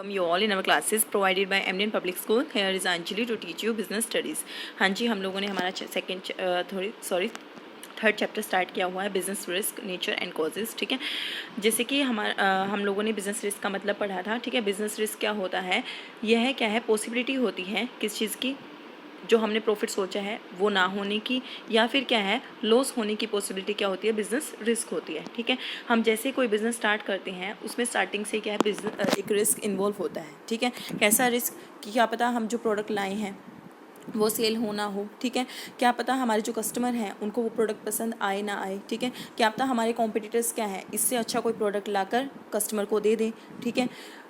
Welcome you all in our classes provided by Eminent Public School. Here is Anjali to teach you business studies. हाँ जी, हम लोगों ने हमारा third chapter start किया हुआ है business risk nature and causes. ठीक है, जैसे कि हम लोगों ने बिजनेस रिस्क का मतलब पढ़ा था। ठीक है, बिजनेस रिस्क क्या होता है, यह क्या है, पॉसिबिलिटी होती है किस चीज़ की, जो हमने प्रॉफिट सोचा है वो ना होने की, या फिर क्या है लॉस होने की पॉसिबिलिटी क्या होती है, बिजनेस रिस्क होती है। ठीक है, हम जैसे कोई बिजनेस स्टार्ट करते हैं उसमें स्टार्टिंग से क्या है बिजनेस एक रिस्क इन्वॉल्व होता है। ठीक है, कैसा रिस्क कि क्या पता हम जो प्रोडक्ट लाए हैं वो सेल हो ना हो। ठीक है, क्या पता हमारे जो कस्टमर हैं उनको वो प्रोडक्ट पसंद आए ना आए। ठीक है, क्या पता हमारे कॉम्पिटिटर्स क्या है इससे अच्छा कोई प्रोडक्ट लाकर कस्टमर को दे दें। ठीक है,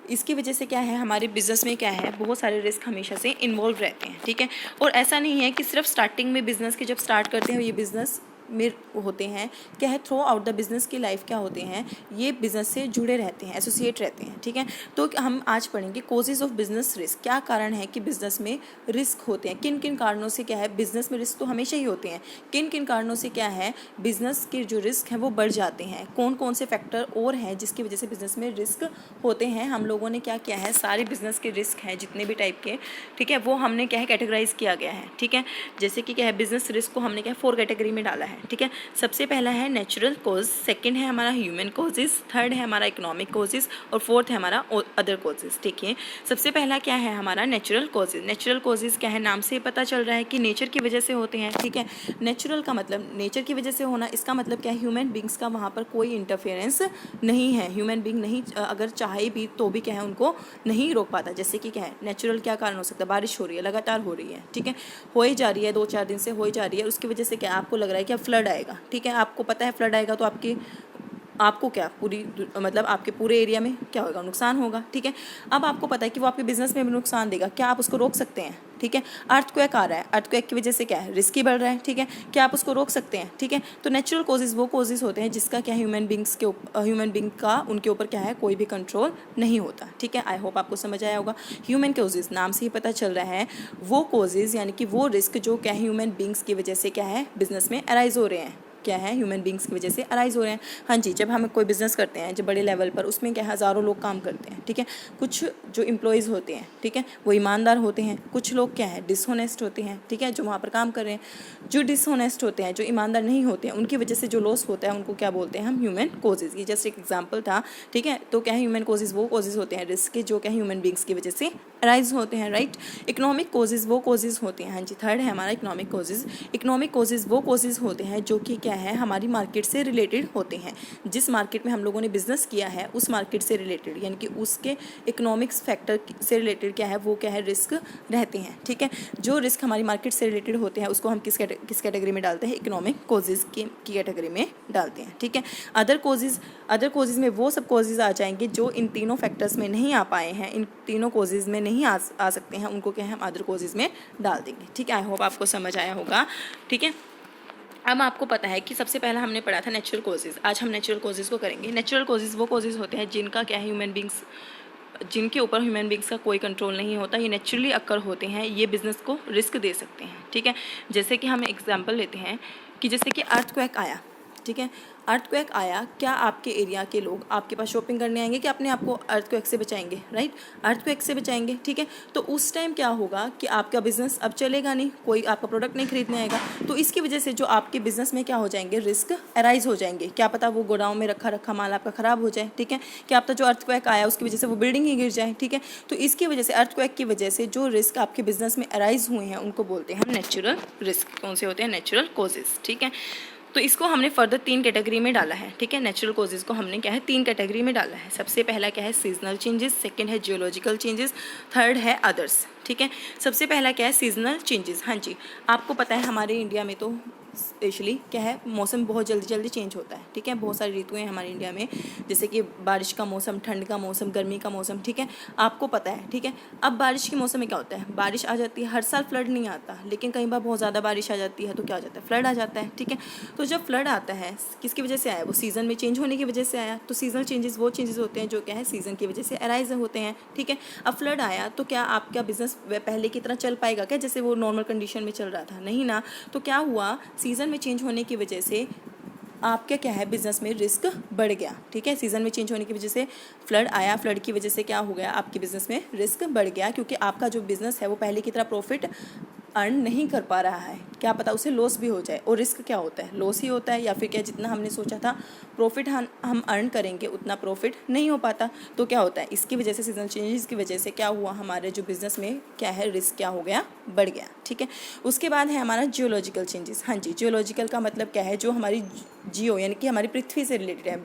इसकी वजह से क्या है हमारे बिज़नेस में क्या है बहुत सारे रिस्क हमेशा से इन्वॉल्व रहते हैं। ठीक है, और ऐसा नहीं है कि सिर्फ स्टार्टिंग में बिज़नेस के जब स्टार्ट करते हैं ये बिज़नेस में होते हैं, क्या है थ्रू आउट द बिज़नेस की लाइफ क्या होते हैं, ये बिज़नेस से जुड़े रहते हैं, एसोसिएट रहते हैं। ठीक है, तो हम आज पढ़ेंगे कोजेज ऑफ बिजनेस रिस्क, क्या कारण है कि बिज़नेस में रिस्क होते हैं, किन किन कारणों से क्या है बिज़नेस में रिस्क तो हमेशा ही होते हैं, किन किन कारणों से क्या है बिज़नेस के जो रिस्क हैं वो बढ़ जाते हैं, कौन कौन से फैक्टर और हैं जिसकी वजह से बिज़नेस में रिस्क होते हैं। हम लोगों ने क्या किया है, सारे बिज़नेस के रिस्क हैं जितने भी टाइप के, ठीक है, वो हमने क्या है कैटेगराइज किया गया है। ठीक है, जैसे कि क्या है बिज़नेस रिस्क को हमने क्या 4 कैटेगरी में डाला है। ठीक है, सबसे पहला है नेचुरल कॉज, सेकंड है हमारा ह्यूमन कॉजेज, थर्ड है हमारा इकोनॉमिक कॉजेज और फोर्थ है हमारा अदर कॉजेज। ठीक है, सबसे पहला क्या है हमारा नेचुरल कॉजेज। नेचुरल कॉजेज क्या है, नाम से पता चल रहा है कि नेचर की वजह से होते हैं। ठीक है, नेचुरल का मतलब नेचर की वजह से होना, इसका मतलब क्या है ह्यूमन बींग्स का वहाँ पर कोई इंटरफेरेंस नहीं है, ह्यूमन बींग नहीं अगर चाहे भी तो भी क्या है उनको नहीं रोक पाता। जैसे कि क्या है नेचुरल क्या कारण हो सकता है, बारिश हो रही है, लगातार हो रही है, ठीक है, हो ही जा रही है, 2-4 दिन से हो ही जा रही है, उसकी वजह से क्या आपको लग रहा है कि अब फ्लड आएगा। ठीक है, आपको पता है फ्लड आएगा तो आपको क्या मतलब आपके पूरे एरिया में क्या होगा, नुकसान होगा। ठीक है, अब आपको पता है कि वो आपके बिजनेस में भी नुकसान देगा, क्या आप उसको रोक सकते हैं। ठीक है, अर्थक्वेक आ रहा है, अर्थक्वेक की वजह से क्या है रिस्क ही बढ़ रहा है। ठीक है, क्या आप उसको रोक सकते हैं। ठीक है, तो नेचुरल कॉजेज वो कॉजेज होते हैं जिसका क्या ह्यूमन बींग का उनके ऊपर क्या है कोई भी कंट्रोल नहीं होता। ठीक है, आई होप आपको समझ आया होगा। ह्यूमन कॉजेज नाम से ही पता चल रहा है वो कॉजेज यानी कि वो रिस्क जो क्या ह्यूमन बींग्स की वजह से क्या है बिजनेस में अराइज हो रहे हैं, क्या है ह्यूमन बींग्स की वजह से अराइज हो रहे हैं। हाँ जी, जब हम कोई बिज़नेस करते हैं जब बड़े लेवल पर, उसमें क्या हज़ारों लोग काम करते हैं। ठीक है, कुछ जो एम्प्लॉयज़ होते हैं ठीक है वो ईमानदार होते हैं, कुछ लोग क्या है डिसहोनेस्ट होते हैं। ठीक है, जो वहाँ पर काम कर रहे हैं, जो डिसहोनेस्ट होते हैं, जो ईमानदार नहीं होते हैं, उनकी वजह से जो लॉस होता है उनको क्या बोलते हैं हम ह्यूमन कॉजेज़। ये जस्ट एक एग्जाम्पल था। ठीक है, तो क्या है ह्यूमन कॉजेज़ वो कॉजेज़ होते हैं रिस्क के जो क्या ह्यूमन बींग्स की वजह से अराइज होते हैं। राइट, इकोनॉमिक कॉजेज़ वो कॉजेज़ होते हैं। हाँ जी, थर्ड है हमारा इकोनॉमिक कॉजेज़। इकोनॉमिक कॉजेज़ वो कॉजेज़ होते हैं जो कि क्या है हमारी मार्केट से रिलेटेड होते हैं, जिस मार्केट में हम लोगों ने बिजनेस किया है उस मार्केट से रिलेटेड यानी कि उसके इकोनॉमिक्स फैक्टर से रिलेटेड क्या है वो क्या है रिस्क रहते हैं। ठीक है, जो रिस्क हमारी मार्केट से रिलेटेड होते हैं उसको हम किस कैटेगरी में डालते हैं, इकोनॉमिक कॉजेज़ की कैटेगरी में डालते हैं। ठीक है, अदर कॉजेज़ में वो सब कॉजेज़ आ जाएंगे जो इन तीनों फैक्टर्स में नहीं आ पाए हैं, इन तीनों कॉजेज़ में नहीं आ सकते हैं, उनको क्या है हम अदर कॉजेज़ में डाल देंगे। ठीक है, आई होप आपको समझ आया होगा। ठीक है, अब आपको पता है कि सबसे पहला हमने पढ़ा था नेचुरल कॉजेज़, आज हम नेचुरल कॉजेज़ को करेंगे। नेचुरल कॉजेज़ वो कॉजेज़ होते हैं जिनका क्या है जिनके ऊपर ह्यूमन बींग्स का कोई कंट्रोल नहीं होता, ये नेचुरली अक्कर होते हैं, ये बिज़नेस को रिस्क दे सकते हैं। ठीक है, जैसे कि हम एग्जांपल लेते हैं कि जैसे कि अर्थक्वेक आया। ठीक है, अर्थक्वेक आया, क्या आपके एरिया के लोग आपके पास शॉपिंग करने आएंगे कि अपने आप को अर्थक्वेक से बचाएंगे, राइट, अर्थक्वेक से बचाएंगे। ठीक है, तो उस टाइम क्या होगा कि आपका बिजनेस अब चलेगा नहीं, कोई आपका प्रोडक्ट नहीं खरीदने आएगा, तो इसकी वजह से जो आपके बिजनेस में क्या हो जाएंगे रिस्क अराइज हो जाएंगे। क्या पता वो गोडाउन में रखा माल आपका ख़राब हो जाए। ठीक है, क्या पता जो अर्थक्वेक आया उसकी वजह से वो बिल्डिंग ही गिर जाए। ठीक है, तो इसकी वजह से अर्थक्वेक की वजह से जो रिस्क आपके बिजनेस में अराइज हुए हैं उनको बोलते हैं हम नेचुरल रिस्क। कौन से होते हैं, नेचुरल कॉजेज़। ठीक है, तो इसको हमने फर्दर 3 कैटेगरी में डाला है। ठीक है, नेचुरल कॉजेज़ को हमने क्या है 3 कैटेगरी में डाला है। सबसे पहला क्या है सीजनल चेंजेस, सेकंड है जियोलॉजिकल चेंजेस, थर्ड है अदर्स। ठीक है, सबसे पहला क्या है सीजनल चेंजेस। हाँ जी, आपको पता है हमारे इंडिया में तो स्पेशली क्या है मौसम बहुत जल्दी चेंज होता है। ठीक है, बहुत सारी ऋतुएं हैं हमारे इंडिया में, जैसे कि बारिश का मौसम, ठंड का मौसम, गर्मी का मौसम। ठीक है, आपको पता है। ठीक है, अब बारिश के मौसम में क्या होता है, बारिश आ जाती है, हर साल फ्लड नहीं आता, लेकिन कई बार बहुत ज़्यादा बारिश आ जाती है तो क्या हो जाता है, फ्लड आ जाता है। ठीक है, तो जब फ्लड आता है किसकी वजह से आया, वो सीज़न में चेंज होने की वजह से आया। तो सीजनल चेंजेस वो चेंजेस होते हैं जो क्या है सीज़न की वजह से अराइज होते हैं। ठीक है, अब फ्लड आया तो क्या आपका बिजनेस पहले की तरह चल पाएगा क्या, जैसे वो नॉर्मल कंडीशन में चल रहा था, नहीं ना। तो क्या हुआ, सीज़न में चेंज होने की वजह से आपका क्या है बिजनेस में रिस्क बढ़ गया, ठीक है। सीज़न में चेंज होने की वजह से फ्लड आया, फ्लड की वजह से क्या हो गया, आपके बिजनेस में रिस्क बढ़ गया, क्योंकि आपका जो बिजनेस है वो पहले की तरह प्रॉफिट अर्न नहीं कर पा रहा है, क्या पता उसे लॉस भी हो जाए। और रिस्क क्या होता है, लॉस ही होता है, या फिर क्या जितना हमने सोचा था प्रॉफिट हम अर्न करेंगे उतना प्रॉफिट नहीं हो पाता। तो क्या होता है, इसकी वजह से सीजनल चेंजेस की वजह से क्या हुआ, हमारे जो बिजनेस में क्या है रिस्क क्या हो गया, बढ़ गया, ठीक है। उसके बाद है हमारा जियोलॉजिकल चेंजेस। हाँ जी, जियोलॉजिकल का मतलब क्या है, जो हमारी जियो यानी कि हमारी पृथ्वी से रिलेटेड है,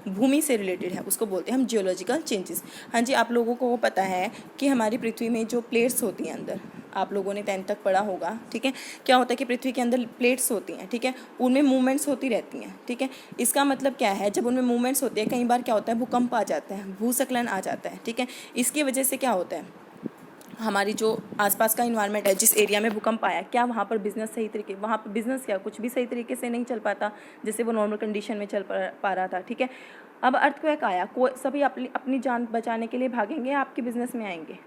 भूमि से रिलेटेड है, उसको बोलते हैं हम जियोलॉजिकल चेंजेस। हाँ जी, आप लोगों को पता है कि हमारी पृथ्वी में जो प्लेट्स होती हैं अंदर, आप लोगों ने 10th तक पढ़ा होगा, ठीक है। क्या होता है कि पृथ्वी के अंदर प्लेट्स होती हैं, ठीक है, उनमें मूवमेंट्स होती रहती हैं, ठीक है। इसका मतलब क्या है, जब उनमें मूवमेंट्स होती है कई बार क्या होता है भूकंप आ जाता है, भूस्खलन आ जाता है, ठीक है। इसकी वजह से क्या होता है, हमारी जो आसपास का इन्वायरमेंट है, जिस एरिया में भूकंप आया, क्या वहाँ पर बिजनेस सही तरीके, वहाँ पर बिजनेस क्या कुछ भी सही तरीके से नहीं चल पाता जैसे वो नॉर्मल कंडीशन में चल पा रहा था, ठीक है। अब अर्थक्वेक आया, कोई सभी अपनी जान बचाने के लिए भागेंगे, आपके बिजनेस में आएंगे,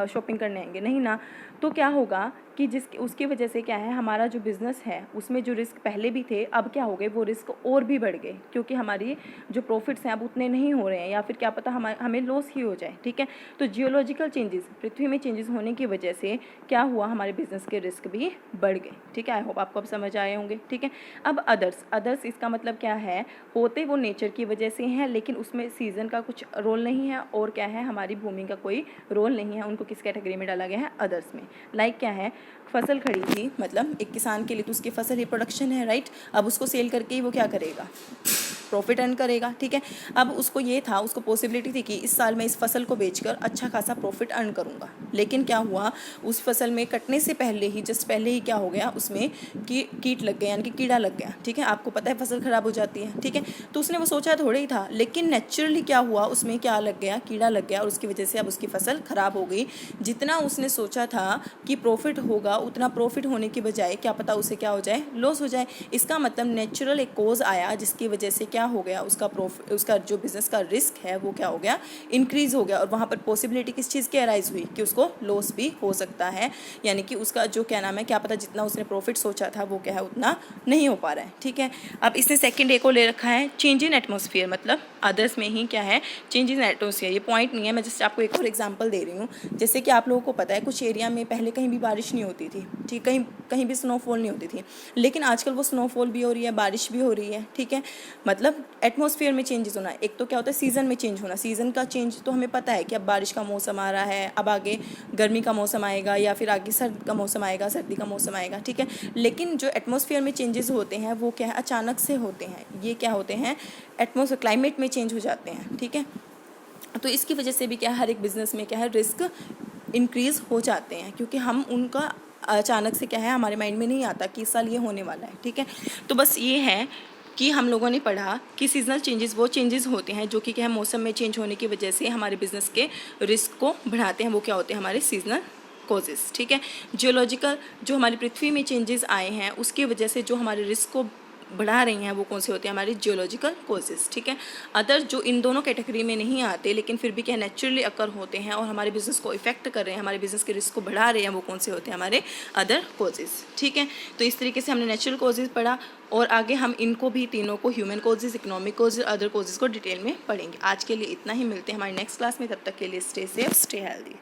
शॉपिंग करने आएंगे, नहीं ना। तो क्या होगा कि उसकी वजह से क्या है, हमारा जो बिज़नेस है उसमें जो रिस्क पहले भी थे अब क्या हो गए, वो रिस्क और भी बढ़ गए, क्योंकि हमारी जो प्रॉफिट्स हैं अब उतने नहीं हो रहे हैं, या फिर क्या पता हमें लॉस ही हो जाए, ठीक है। तो जियोलॉजिकल चेंजेस, पृथ्वी में चेंजेस होने की वजह से क्या हुआ, हमारे बिजनेस के रिस्क भी बढ़ गए, ठीक है। आई होप आपको अब समझ आए होंगे, ठीक है। अब अदर्स इसका मतलब क्या है, होते वो नेचर की वजह से हैं, लेकिन उसमें सीज़न का कुछ रोल नहीं है, और क्या है हमारी भूमि का कोई रोल नहीं है, उनको किस कैटेगरी में डाला गया है, अदर्स में। लाइक क्या है, फसल खड़ी थी, मतलब एक किसान के लिए तो उसकी फसल ही प्रोडक्शन है, राइट। अब उसको सेल करके ही वो क्या करेगा, प्रॉफिट अर्न करेगा, ठीक है। अब उसको ये था, उसको पॉसिबिलिटी थी कि इस साल मैं इस फसल को बेचकर अच्छा खासा प्रॉफिट अर्न करूँगा, लेकिन क्या हुआ, उस फसल में कटने से पहले ही जस्ट पहले ही क्या हो गया, उसमें कीट लग गया, यानी कि कीड़ा लग गया, ठीक है। आपको पता है फसल ख़राब हो जाती है, ठीक है। तो उसने वो सोचा थोड़े ही था, लेकिन नेचुरली क्या हुआ, उसमें क्या लग गया, कीड़ा लग गया, और उसकी वजह से अब उसकी फसल ख़राब हो गई। जितना उसने सोचा था कि प्रॉफिट होगा, उतना प्रॉफिट होने की बजाय क्या पता उसे क्या हो जाए, लॉस हो जाए। इसका मतलब नेचुरल एक कोज आया, जिसकी वजह से क्या हो गया, उसका जो बिजनेस का रिस्क है वो क्या हो गया, इंक्रीज हो गया। और वहाँ पर पॉसिबिलिटी किस चीज़ की अराइज हुई कि उसको लॉस भी हो सकता है, यानी कि उसका जो क्या नाम है, क्या पता जितना उसने प्रॉफिट सोचा था वो क्या है उतना नहीं हो पा रहा है, ठीक है। अब इसने सेकंड ए को ले रखा है चेंज इन एटमॉस्फेयर, मतलब अदर्स में ही क्या है, चेंज इन एटमॉस्फेयर। ये पॉइंट नहीं है, मैं जस्ट आपको एक और एग्जांपल दे रही हूँ। जैसे कि आप लोगों को पता है कुछ एरिया में पहले कहीं भी बारिश नहीं होती थी, ठीक, कहीं भी स्नोफॉल नहीं होती थी, लेकिन आजकल वो स्नोफॉल भी हो रही है, बारिश भी हो रही है, ठीक है। मतलब एटमॉस्फेयर में चेंजेस होना, एक तो क्या होता है सीज़न में चेंज होना। सीज़न का चेंज तो हमें पता है कि अब बारिश का मौसम आ रहा है, अब आगे गर्मी का मौसम आएगा, या फिर आगे सर्द का मौसम आएगा, सर्दी का मौसम आएगा, ठीक है। लेकिन जो एटमॉस्फेयर में चेंजेस होते हैं वो क्या है, अचानक से होते हैं। ये क्या होते हैं, एटमॉस्फेयर क्लाइमेट में चेंज हो जाते हैं, ठीक है। तो इसकी वजह से भी क्या है, हर एक बिज़नेस में क्या है रिस्क इंक्रीज़ हो जाते हैं, क्योंकि हम उनका अचानक से क्या है हमारे माइंड में नहीं आता कि इस साल ये होने वाला है, ठीक है। तो बस ये है कि हम लोगों ने पढ़ा कि सीजनल चेंजेस वो चेंजेस होते हैं जो कि क्या है मौसम में चेंज होने की वजह से हमारे बिजनेस के रिस्क को बढ़ाते हैं। वो क्या होते हैं, हमारे सीजनल कॉजेस, ठीक है। जियोलॉजिकल, जो हमारी पृथ्वी में चेंजेस आए हैं उसकी वजह से जो हमारे रिस्क को बढ़ा रही हैं वो कौन से होते हैं, हमारे जियोलॉजिकल कॉजेस, ठीक है। अदर जो इन दोनों कैटेगरी में नहीं आते लेकिन फिर भी क्या नेचुरली अकर होते हैं और हमारे बिजनेस को इफेक्ट कर रहे हैं, हमारे बिजनेस के रिस्क को बढ़ा रहे हैं, वो कौन से होते हैं, हमारे अदर कॉजेस, ठीक है। तो इस तरीके से हमने नेचुरल कॉजेज पढ़ा और आगे हम इनको भी तीनों को human causes, economic causes, other causes को डिटेल में पढ़ेंगे। आज के लिए इतना ही, मिलते हैं हमारी नेक्स्ट क्लास में, तब तक के लिए स्टे सेफ, स्टे हेल्दी।